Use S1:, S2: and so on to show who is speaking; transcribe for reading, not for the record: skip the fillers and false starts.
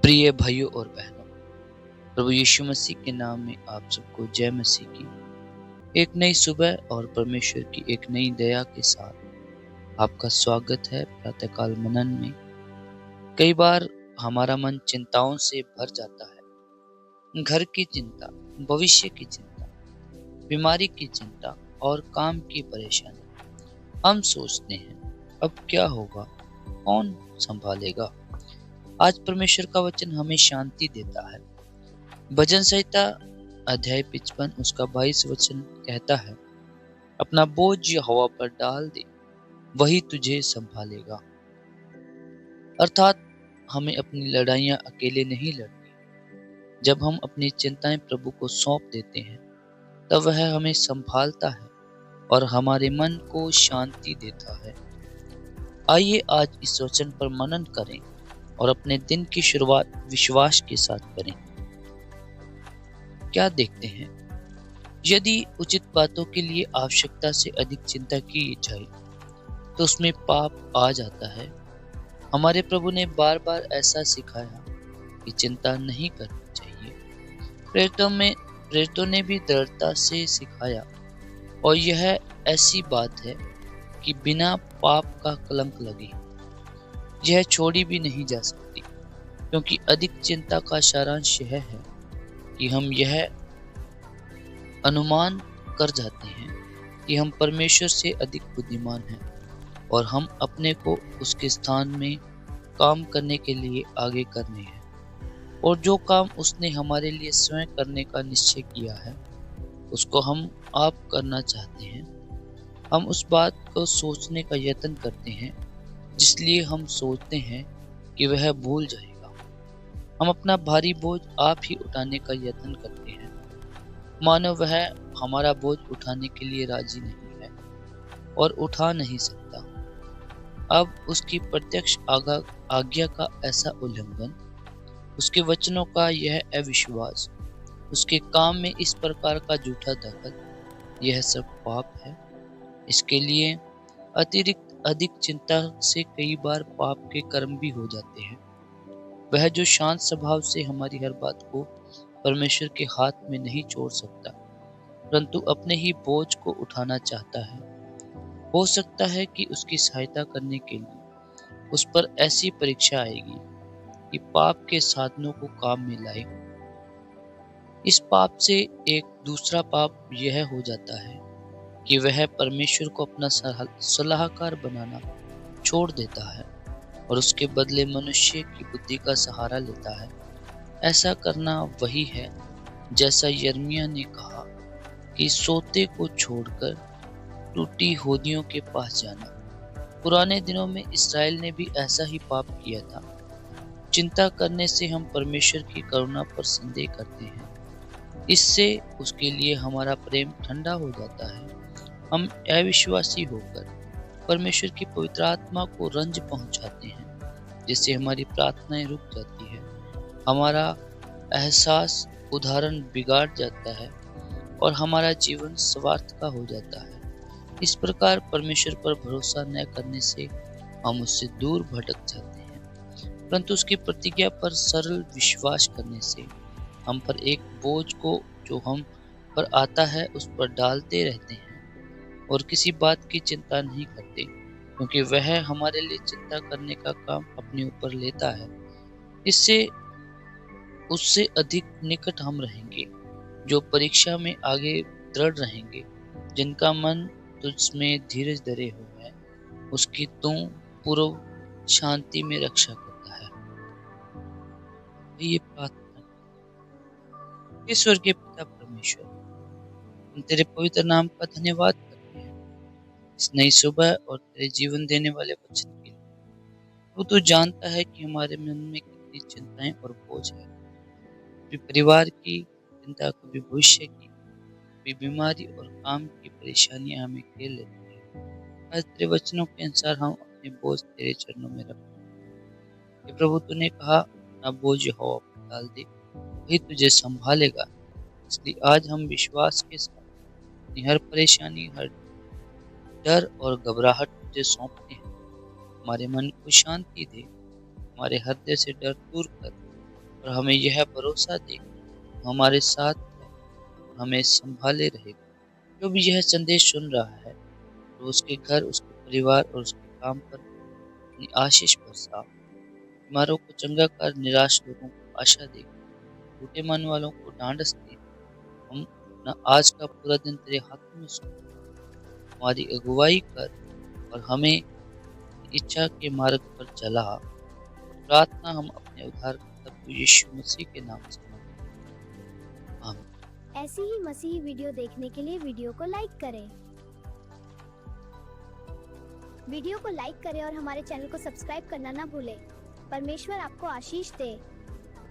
S1: प्रिय भाइयों और बहनों, प्रभु यीशु मसीह के नाम में आप सबको जय मसीह की। एक नई सुबह और परमेश्वर की एक नई दया के साथ आपका स्वागत है प्रातःकाल मनन में। कई बार हमारा मन चिंताओं से भर जाता है। घर की चिंता, भविष्य की चिंता, बीमारी की चिंता और काम की परेशानी। हम सोचते हैं, अब क्या होगा, कौन संभालेगा। आज परमेश्वर का वचन हमें शांति देता है। भजन संहिता अध्याय 55 उसका 22 वचन कहता है, अपना बोझ यहोवा पर डाल दे, वही तुझे संभालेगा। अर्थात हमें अपनी लड़ाइयां अकेले नहीं लड़नी। जब हम अपनी चिंताएं प्रभु को सौंप देते हैं, तब वह हमें संभालता है और हमारे मन को शांति देता है। आइए आज इस वचन पर मनन करें और अपने दिन की शुरुआत विश्वास के साथ करें। क्या देखते हैं? यदि उचित बातों के लिए आवश्यकता से अधिक चिंता की जाए, तो उसमें पाप आ जाता है। हमारे प्रभु ने बार बार ऐसा सिखाया कि चिंता नहीं करनी चाहिए। प्रेरितों ने भी दृढ़ता से सिखाया, और यह ऐसी बात है कि बिना पाप का कलंक लगे यह छोड़ी भी नहीं जा सकती, क्योंकि अधिक चिंता का सारांश यह है कि हम यह अनुमान कर जाते हैं कि हम परमेश्वर से अधिक बुद्धिमान हैं और हम अपने को उसके स्थान में काम करने के लिए आगे करने हैं, और जो काम उसने हमारे लिए स्वयं करने का निश्चय किया है उसको हम आप करना चाहते हैं। हम उस बात को सोचने का यत्न करते हैं जिसलिए हम सोचते हैं कि वह भूल जाएगा। हम अपना भारी बोझ आप ही उठाने का यत्न करते हैं, मानो वह हमारा बोझ उठाने के लिए राजी नहीं है और उठा नहीं सकता। अब उसकी प्रत्यक्ष आज्ञा का ऐसा उल्लंघन, उसके वचनों का यह अविश्वास, उसके काम में इस प्रकार का झूठा दखल, यह सब पाप है। इसके लिए अतिरिक्त अधिक चिंता से कई बार पाप के कर्म भी हो जाते हैं। वह जो शांत स्वभाव से हमारी हर बात को परमेश्वर के हाथ में नहीं छोड़ सकता, परंतु अपने ही बोझ को उठाना चाहता है, हो सकता है कि उसकी सहायता करने के लिए उस पर ऐसी परीक्षा आएगी कि पाप के साधनों को काम में लाए। इस पाप से एक दूसरा पाप यह हो जाता है कि वह परमेश्वर को अपना सलाहकार बनाना छोड़ देता है और उसके बदले मनुष्य की बुद्धि का सहारा लेता है। ऐसा करना वही है जैसा यिर्मयाह ने कहा कि सोते को छोड़कर टूटी होदियों के पास जाना। पुराने दिनों में इस्राएल ने भी ऐसा ही पाप किया था। चिंता करने से हम परमेश्वर की करुणा पर संदेह करते हैं। इससे उसके लिए हमारा प्रेम ठंडा हो जाता है। हम अविश्वासी होकर परमेश्वर की पवित्र आत्मा को रंज पहुंचाते हैं, जिससे हमारी प्रार्थनाएं रुक जाती है, हमारा एहसास उदाहरण बिगाड़ जाता है और हमारा जीवन स्वार्थ का हो जाता है। इस प्रकार परमेश्वर पर भरोसा न करने से हम उससे दूर भटक जाते हैं, परंतु उसकी प्रतिज्ञा पर सरल विश्वास करने से हम पर एक बोझ को जो हम पर आता है उस पर डालते रहते हैं और किसी बात की चिंता नहीं करते, क्योंकि वह हमारे लिए चिंता करने का काम अपने ऊपर लेता है। इससे उससे अधिक निकट हम रहेंगे, जो परीक्षा में आगे दृढ़ रहेंगे, जिनका मन तुझ में धीरज धरे हुए है, उसकी तू पूर्व शांति में रक्षा करता है। ये प्रार्थना, ईश्वर के पिता परमेश्वर, हम तेरे पवित्र नाम का धन्यवाद करते हैं इस नई सुबह और तेरे जीवन देने वाले वचन के लिए। वो तू जानता है कि हमारे मन में कितनी चिंताएं और बोझ है। कभी परिवार की चिंता, कभी भविष्य की, कभी बीमारी और काम की परेशानियां हमें घेर लेती है। आज तेरे वचनों के अनुसार हम अपने बोझ तेरे चरणों में रखते हैं। प्रभु तूने कहा, अपना बोझ यहोवा पर डाल दे, वही तुझे संभालेगा। इसलिए आज हम विश्वास के साथ अपनी हर परेशानी, हर डर और घबराहट तुझे सौंपते हैं। हमारे मन को शांति दे, हमारे हृदय से डर दूर कर और हमें यह भरोसा दे कि हमारे साथ है, हमें संभाले रहेगा। जो भी यह संदेश सुन रहा है, तो उसके घर, उसके परिवार और उसके काम पर अपनी आशीष बरसा। बीमारों को चंगा कर, निराश लोगों को आशा दे, झूठे मानने वालों को ढांढस दे। हम अपना आज का पूरा दिन तेरे हाथों में सौंप, हमारी अगुवाई कर और हमें इच्छा के मार्ग पर चला। प्रार्थना हम अपने उद्धारकर्ता प्रभु यीशु मसीह के नाम से मांगते हैं। आमीन।
S2: ऐसी ही मसीही वीडियो देखने के लिए वीडियो को लाइक करें। वीडियो को लाइक करें और हमारे चैनल को सब्सक्राइब करना ना भूलें। परमेश्वर आपको आशीष दे।